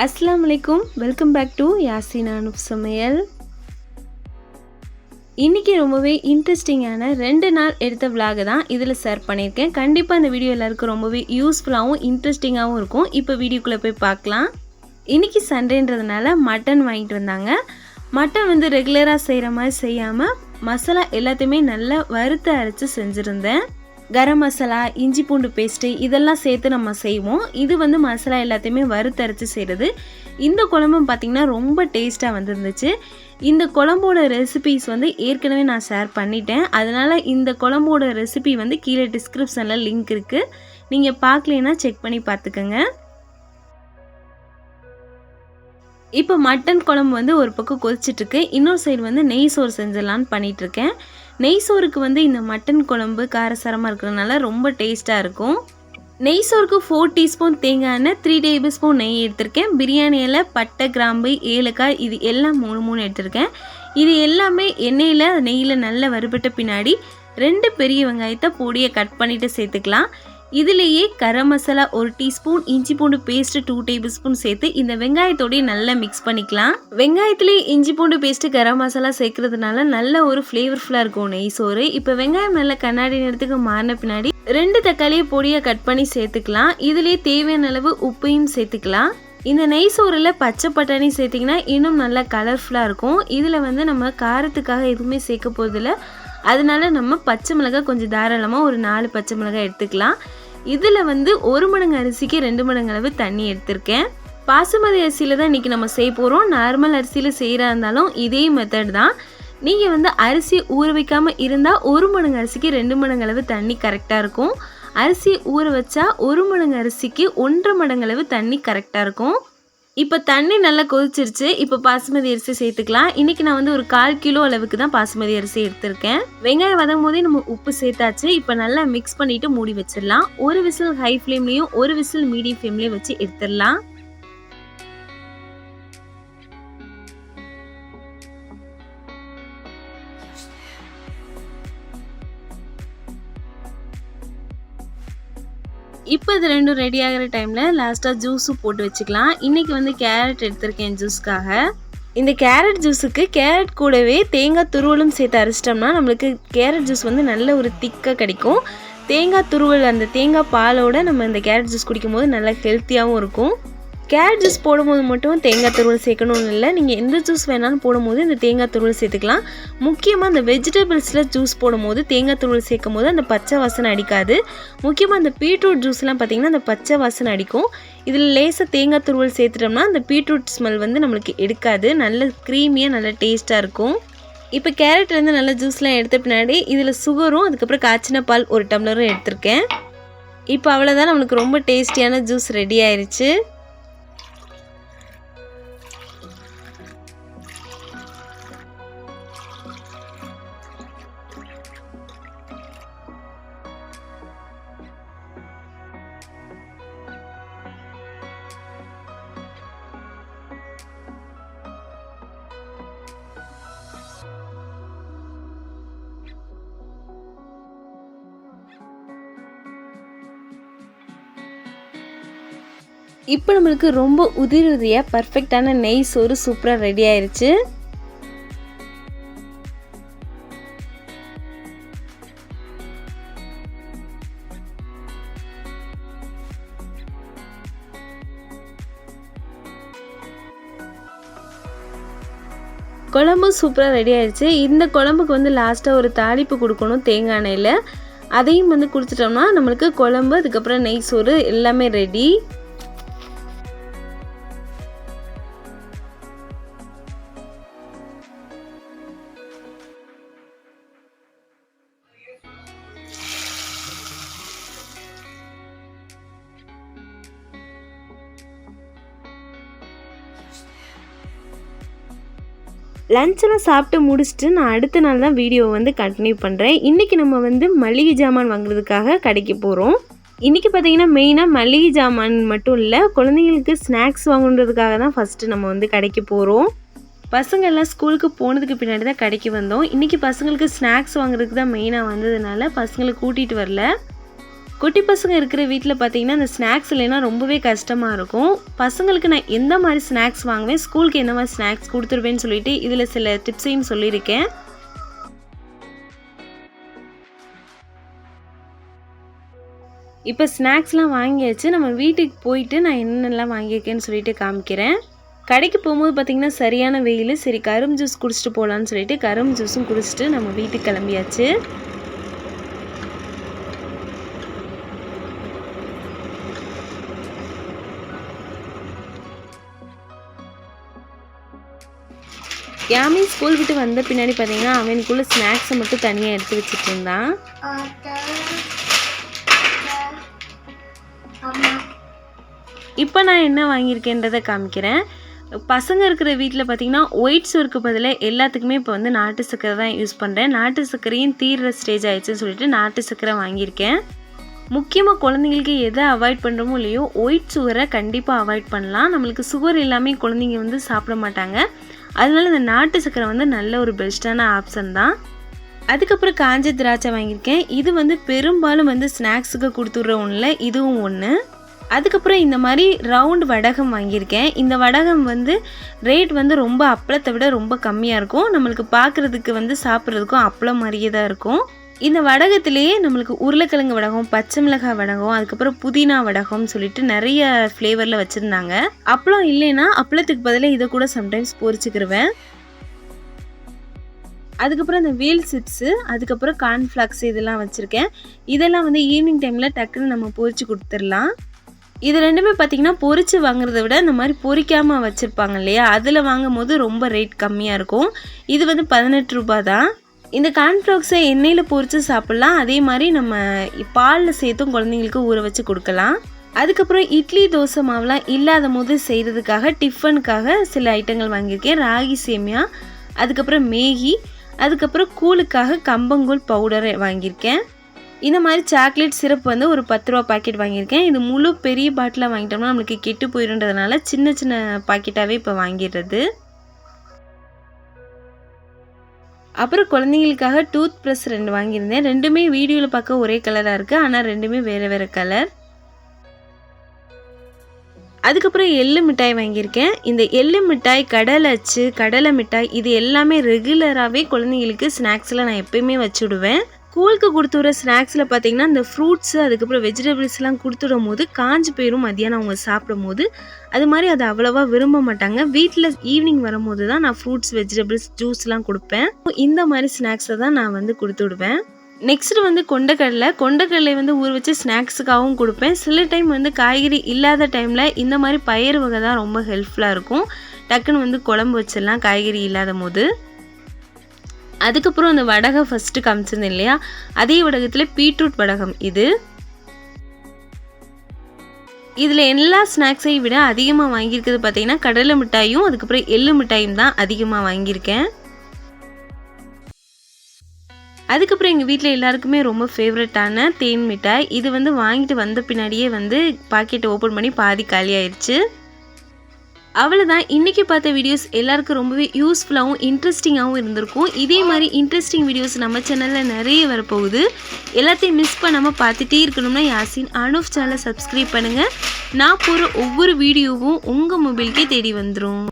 அஸ்ஸலாமு அலைக்கும். Welcome back to யாசினானு சமையல். இன்றைக்கி ரொம்பவே இன்ட்ரெஸ்டிங்கான 2 நாள் எடுத்த விலாக தான் இதில் ஷேர் பண்ணியிருக்கேன். கண்டிப்பாக இந்த வீடியோ எல்லாருக்கும் ரொம்பவே யூஸ்ஃபுல்லாகவும் இன்ட்ரெஸ்டிங்காகவும் இருக்கும். இப்போ வீடியோக்குள்ளே போய் பார்க்கலாம். இன்றைக்கி சண்டேன்றதுனால மட்டன் வாங்கிட்டு வந்தாங்க. மட்டன் வந்து ரெகுலராக செய்கிற மாதிரி செய்யாமல் மசாலா எல்லாத்தையுமே நல்லா வறுத்து அரைச்சி செஞ்சுருந்தேன். கரம் மசாலா, இஞ்சி பூண்டு பேஸ்ட்டு இதெல்லாம் சேர்த்து நம்ம செய்வோம். இது வந்து மசாலா எல்லாத்தையுமே வறுத்தரைச்சி செய்கிறது. இந்த குழம்பும் பார்த்திங்கன்னா ரொம்ப டேஸ்ட்டாக வந்துருந்துச்சு. இந்த குழம்போட ரெசிபீஸ் வந்து ஏற்கனவே நான் ஷேர் பண்ணிட்டேன். அதனால் இந்த குழம்போட ரெசிபி வந்து கீழே டிஸ்கிரிப்ஷனில் லிங்க் இருக்குது. நீங்கள் பார்க்கலைன்னா செக் பண்ணி பார்த்துக்கோங்க. இப்போ மட்டன் குழம்பு வந்து ஒரு பக்கம் கொதிச்சிட்ருக்கு. இன்னொரு சைடு வந்து நெய் சோறு செஞ்சிடலான்னு பண்ணிகிட்ருக்கேன். நெய் சோறுக்கு வந்து இந்த மட்டன் குழம்பு காரசாரமாக இருக்கிறதுனால ரொம்ப டேஸ்ட்டாக இருக்கும். நெய் சோறுக்கு 4 டீஸ்பூன் தேங்காய் எண்ணெய், 3 டேபிள் ஸ்பூன் நெய் எடுத்திருக்கேன். பிரியாணி இலை, பட்டை, கிராம்பு, ஏலக்காய் இது எல்லாம் 3 எடுத்திருக்கேன். இது எல்லாமே எண்ணெயில் நெய்யில் நல்லா வறுபட்ட பின்னாடி 2 பெரிய வெங்காயத்தை பொடியை கட் பண்ணிவிட்டு சேர்த்துக்கலாம். இதிலேயே கரம் மசாலா 1 டீஸ்பூன், இஞ்சி பூண்டு பேஸ்ட்டு 2 டேபிள் ஸ்பூன் சேர்த்து இந்த வெங்காயத்தோடய நல்லா மிக்ஸ் பண்ணிக்கலாம். வெங்காயத்துலேயே இஞ்சி பூண்டு பேஸ்ட்டு கரம் மசாலா சேர்க்கறதுனால நல்ல ஒரு ஃப்ளேவர்ஃபுல்லாக இருக்கும் நெய் சோறு. இப்போ வெங்காயம் நல்லா கண்ணாடி நேரத்துக்கு மாறின பின்னாடி 2 தக்காளியை பொடியை கட் பண்ணி சேர்த்துக்கலாம். இதுலேயே தேவையான அளவு உப்பையும் சேர்த்துக்கலாம். இந்த நெய் சோறில் பச்சை பட்டாணி சேர்த்திங்கன்னா இன்னும் நல்லா கலர்ஃபுல்லாக இருக்கும். இதில் வந்து நம்ம காரத்துக்காக எதுவுமே சேர்க்க போகிறதில்ல. அதனால நம்ம பச்சை மிளகாய் கொஞ்சம் தாராளமாக ஒரு 4 பச்சை மிளகாய் எடுத்துக்கலாம். இதில் வந்து 1 மடங்கு அரிசிக்கு 2 மடங்கு அளவு தண்ணி எடுத்திருக்கேன். பாசுமதி அரிசியில் தான் இன்றைக்கி நம்ம செய்ய போகிறோம். நார்மல் அரிசியில் செய்கிறா இருந்தாலும் இதே மெத்தட் தான். நீங்கள் வந்து அரிசி ஊற வைக்காமல் இருந்தால் 1 மடங்கு அரிசிக்கு 2 மடங்கு அளவு தண்ணி கரெக்டாக இருக்கும். அரிசி ஊற வச்சா 1 மடங்கு அரிசிக்கு 1.5 மடங்கு அளவு தண்ணி கரெக்டாக இருக்கும். இப்போ தண்ணி நல்லா கொதிச்சிருச்சு. இப்போ பாசுமதி அரிசி சேர்த்துக்கலாம். இன்றைக்கி நான் வந்து ஒரு 1/4 கிலோ அளவுக்கு தான் பாசுமதி அரிசி எடுத்திருக்கேன். வெங்காயம் வதங்கும் போதே நம்ம உப்பு சேர்த்தாச்சு. இப்போ நல்லா மிக்ஸ் பண்ணிவிட்டு மூடி வச்சிடலாம். ஒரு விசில் ஹை ஃப்ளேம்லேயும் ஒரு விசில் மீடியம் ஃப்ளேம்லேயும் வச்சு எடுத்துடலாம். இப்போ இது ரெண்டும் ரெடி ஆகிற டைமில் லாஸ்ட்டாக ஜூஸும் போட்டு வச்சுக்கலாம். இன்றைக்கி வந்து கேரட் எடுத்திருக்கேன் ஜூஸ்க்காக. இந்த கேரட் ஜூஸுக்கு கேரட் கூடவே தேங்காய் துருவலும் சேர்த்து அரைச்சிட்டோம்னா நம்மளுக்கு கேரட் ஜூஸ் வந்து நல்ல ஒரு திக்காக கிடைக்கும். தேங்காய் துருவல் அந்த தேங்காய் பாலோட நம்ம இந்த கேரட் ஜூஸ் குடிக்கும் போது நல்லா ஹெல்த்தியாகவும் இருக்கும். கேரட் ஜூஸ் போடும்போது மட்டும் தேங்காய் துருவல் சேர்க்கணும்னு இல்லை. நீங்கள் எந்த ஜூஸ் வேணாலும் போடும்போது இந்த தேங்காய் துருவல் சேர்த்துக்கலாம். முக்கியமாக இந்த வெஜிடபிள்ஸில் ஜூஸ் போடும்போது தேங்காய் துருவல் சேர்க்கும் போது அந்த பச்சை வாசனை அடிக்காது. முக்கியமாக அந்த பீட்ரூட் ஜூஸ்லாம் பார்த்திங்கன்னா அந்த பச்சை வாசனை அடிக்கும். இதில் லேசாக தேங்காய் துருவல் சேர்த்துட்டோம்னா அந்த பீட்ரூட் ஸ்மெல் வந்து நம்மளுக்கு எடுக்காது. நல்ல க்ரீமியாக நல்ல டேஸ்ட்டாக இருக்கும். இப்போ கேரட்லேருந்து நல்ல ஜூஸ்லாம் எடுத்த பின்னாடி இதில் சுகரும் அதுக்கப்புறம் காய்ச்சின பால் 1 டம்ளரும் எடுத்திருக்கேன். இப்போ அவ்வளோதான், நம்மளுக்கு ரொம்ப டேஸ்டியான ஜூஸ் ரெடி ஆயிடுச்சு. இப்போ நம்மளுக்கு ரொம்ப உதிரியாக பர்ஃபெக்டான நெய் சோறு சூப்பராக ரெடி ஆயிடுச்சு. குழம்பு சூப்பராக ரெடி ஆயிடுச்சு. இந்த குழம்புக்கு வந்து லாஸ்ட்டாக ஒரு தாளிப்பு கொடுக்கணும் தேங்காய் எண்ணெயில். அதையும் வந்து குடிச்சிட்டோம்னா நம்மளுக்கு குழம்பு அதுக்கப்புறம் நெய் சோறு எல்லாமே ரெடி. லஞ்செல்லாம் சாப்பிட்டு முடிச்சுட்டு நான் அடுத்த நாள் தான் வீடியோ வந்து கண்டினியூ பண்ணுறேன். இன்றைக்கி நம்ம வந்து மளிகை ஜாமான் வாங்குறதுக்காக கடைக்கு போகிறோம். இன்றைக்கி பார்த்திங்கன்னா மெயினாக மளிகை ஜாமான் மட்டும் இல்லை, குழந்தைங்களுக்கு ஸ்நாக்ஸ் வாங்குறதுக்காக தான் ஃபஸ்ட்டு நம்ம வந்து கடைக்கு போகிறோம். பசங்க எல்லாம் ஸ்கூலுக்கு போனதுக்கு பின்னாடி தான் கடைக்கு வந்தோம். இன்றைக்கி பசங்களுக்கு ஸ்நாக்ஸ் வாங்குறதுக்கு தான் மெயினாக வந்ததுனால பசங்களை கூட்டிகிட்டு வரல. குட்டி பசங்க இருக்கிற வீட்டில் பார்த்தீங்கன்னா இந்த ஸ்நாக்ஸ் இல்லைன்னா ரொம்பவே கஷ்டமாக இருக்கும். பசங்களுக்கு நான் எந்த மாதிரி ஸ்நாக்ஸ் வாங்குவேன், ஸ்கூலுக்கு எந்த மாதிரி ஸ்நாக்ஸ் கொடுத்துருவேன்னு சொல்லிட்டு இதில் சில டிப்ஸையும் சொல்லியிருக்கேன். இப்போ ஸ்நாக்ஸ்லாம் வாங்கியாச்சு. நம்ம வீட்டுக்கு போயிட்டு நான் என்னென்னலாம் வாங்கியிருக்கேன்னு சொல்லிட்டு காமிக்கிறேன். கடைக்கு போகும்போது பார்த்திங்கன்னா சரியான வெயில். சரி கரும்பு ஜூஸ் குடிச்சிட்டு போகலான்னு சொல்லிட்டு கரும்பு ஜூஸும் குடிச்சிட்டு நம்ம வீட்டுக்கு கிளம்பியாச்சு. யாமி ஸ்கூல் விட்டு வந்த பின்னாடி பார்த்தீங்கன்னா அவனுக்குள்ள ஸ்நாக்ஸை மட்டும் தனியாக எடுத்து வச்சுட்டு இருந்தான். இப்போ நான் என்ன வாங்கியிருக்கேன்றதை காமிக்கிறேன். பசங்க இருக்கிற வீட்டில் பார்த்தீங்கன்னா ஒயிட் சுகருக்கு பதிலாக எல்லாத்துக்குமே இப்போ வந்து நாட்டு சர்க்கரை தான் யூஸ் பண்ணுறேன். நாட்டு சர்க்கரையும் தீர்ற ஸ்டேஜ் ஆயிடுச்சுன்னு சொல்லிட்டு நாட்டு சர்க்கரை வாங்கியிருக்கேன். முக்கியமாக குழந்தைங்களுக்கு எதை அவாய்ட் பண்ணுறோமோ இல்லையோ ஒயிட் சுகரை கண்டிப்பாக அவாய்ட் பண்ணலாம். நம்மளுக்கு சுகர் இல்லாமல் குழந்தைங்க வந்து சாப்பிட மாட்டாங்க. அதனால இந்த நாட்டு சர்க்கரை வந்து நல்ல ஒரு பெஸ்ட்டான ஆப்ஷன் தான். அதுக்கப்புறம் காஞ்ச திராட்சை வாங்கியிருக்கேன். இது வந்து பெரும்பாலும் வந்து ஸ்நாக்ஸுக்கு கொடுத்துட்ற ஒன்றில் இதுவும் ஒன்று. அதுக்கப்புறம் இந்த மாதிரி ரவுண்ட் வடகம் வாங்கியிருக்கேன். இந்த வடகம் வந்து ரேட் வந்து ரொம்ப அப்பளத்தை விட ரொம்ப கம்மியாக இருக்கும். நம்மளுக்கு பார்க்குறதுக்கு வந்து சாப்பிட்றதுக்கும் அப்பளம் மாதிரியே தான் இருக்கும். இந்த வடகத்திலேயே நம்மளுக்கு உருளைக்கிழங்கு வடகம், பச்சை மிளகாய் வடகம், அதுக்கப்புறம் புதினா வடகம்னு சொல்லிட்டு நிறைய ஃப்ளேவரில் வச்சுருந்தாங்க. அப்பளம் இல்லைன்னா அப்பளத்துக்கு பதிலாக இதை கூட சம்டைம்ஸ் பொரிச்சுக்கிருவேன். அதுக்கப்புறம் இந்த வீல் சிப்ஸு, அதுக்கப்புறம் கார்ன்ஃப்ளாக்ஸ் இதெல்லாம் வச்சுருக்கேன். இதெல்லாம் வந்து ஈவினிங் டைமில் டக்குன்னு நம்ம பொரிச்சு கொடுத்துடலாம். இது ரெண்டுமே பார்த்திங்கன்னா பொரித்து வாங்குறத விட இந்த மாதிரி பொரிக்காமல் வச்சுருப்பாங்க இல்லையா, அதில் வாங்கும் போது ரொம்ப ரேட் கம்மியாக இருக்கும். இது வந்து 18 ரூபா தான். இந்த கார்ன்ஃப்ளாக்ஸை எண்ணெயில் பொரித்து சாப்பிட்லாம். அதே மாதிரி நம்ம பாலில் சேர்த்தும் குழந்தைங்களுக்கு ஊற வச்சு கொடுக்கலாம். அதுக்கப்புறம் இட்லி தோசை மாவுலாம் இல்லாத போது செய்கிறதுக்காக டிஃபனுக்காக சில ஐட்டங்கள் வாங்கியிருக்கேன். ராகி சேமியா, அதுக்கப்புறம் மேகி, அதுக்கப்புறம் கூழுக்காக கம்பங்கூழ் பவுடர் வாங்கியிருக்கேன். இந்த மாதிரி சாக்லேட் சிரப் வந்து ஒரு 10 ரூபா பாக்கெட் வாங்கியிருக்கேன். இது முழு பெரிய பாட்டிலாக வாங்கிட்டோம்னா நம்மளுக்கு கெட்டு போயிடுன்றதுனால சின்ன சின்ன பாக்கெட்டாகவே இப்போ வாங்கிடுறது. அப்புறம் குழந்தைங்களுக்காக டூத் ப்ரஷ் 2 வாங்கியிருந்தேன். ரெண்டுமே வீடியோவில் பார்க்க ஒரே கலராக இருக்குது, ஆனால் ரெண்டுமே வேறு வேறு கலர். அதுக்கப்புறம் எள்ளு மிட்டாய் வாங்கியிருக்கேன். இந்த எள்ளு மிட்டாய், கடலை அச்சு, கடலை மிட்டாய் இது எல்லாமே ரெகுலராகவே குழந்தைங்களுக்கு ஸ்நாக்ஸில் நான் எப்பயுமே வச்சுடுவேன். ஸ்கூலுக்கு கொடுத்துட்ற ஸ்நாக்ஸில் பார்த்தீங்கன்னா இந்த ஃப்ரூட்ஸு அதுக்கப்புறம் வெஜிடபிள்ஸ்லாம் கொடுத்துடும் போது காஞ்சி போயிடும் மதியானம் அவங்க சாப்பிடும் போது. அது மாதிரி அதை அவ்வளோவா விரும்ப மாட்டாங்க. வீட்டில் ஈவினிங் வரும்போது தான் நான் ஃப்ரூட்ஸ், வெஜிடபிள்ஸ், ஜூஸ்லாம் கொடுப்பேன். இந்த மாதிரி ஸ்நாக்ஸை தான் நான் வந்து கொடுத்து விடுவேன். நெக்ஸ்ட்டு வந்து கொண்டக்கடலை வந்து ஊற வச்சு ஸ்நாக்ஸுக்காகவும் கொடுப்பேன். சில டைம் வந்து காய்கறி இல்லாத டைமில் இந்த மாதிரி பயிறு வகை தான் ரொம்ப ஹெல்ப்ஃபுல்லாக இருக்கும். டக்குன்னு வந்து குழம்பு வச்சிடலாம் காய்கறி இல்லாத போது. அதுக்கப்புறம் அந்த வடகம் ஃபஸ்ட்டு காமிச்சிருந்தேன் இல்லையா, அதே வடகத்தில் பீட்ரூட் வடகம். இதில் எல்லா ஸ்நாக்ஸையும் விட அதிகமாக வாங்கியிருக்கிறது பார்த்தீங்கன்னா கடலை மிட்டாயும் அதுக்கப்புறம் எள்ளு மிட்டாயும் தான் அதிகமாக வாங்கியிருக்கேன். அதுக்கப்புறம் எங்கள் வீட்டில் எல்லாருக்குமே ரொம்ப ஃபேவரட்டான தேன் மிட்டாய். இது வந்து வாங்கிட்டு வந்த பின்னாடியே வந்து பாக்கெட்டை ஓப்பன் பண்ணி பாதி காலி ஆயிடுச்சு. அவ்வளோதான். இன்றைக்கி பார்த்த வீடியோஸ் எல்லாருக்கும் ரொம்பவே யூஸ்ஃபுல்லாகவும் இன்ட்ரெஸ்டிங்காகவும் இருந்திருக்கும். இதே மாதிரி இன்ட்ரெஸ்டிங் வீடியோஸ் நம்ம சேனலில் நிறைய வரப்போகுது. எல்லாத்தையும் மிஸ் பண்ணாமல் பார்த்துட்டே இருக்கணும்னா யாசின் அனுஃப் சேனலை சப்ஸ்கிரைப் பண்ணுங்கள். நான் போகிற ஒவ்வொரு வீடியோவும் உங்கள் மொபைலுக்கே தேடி வந்துடும்.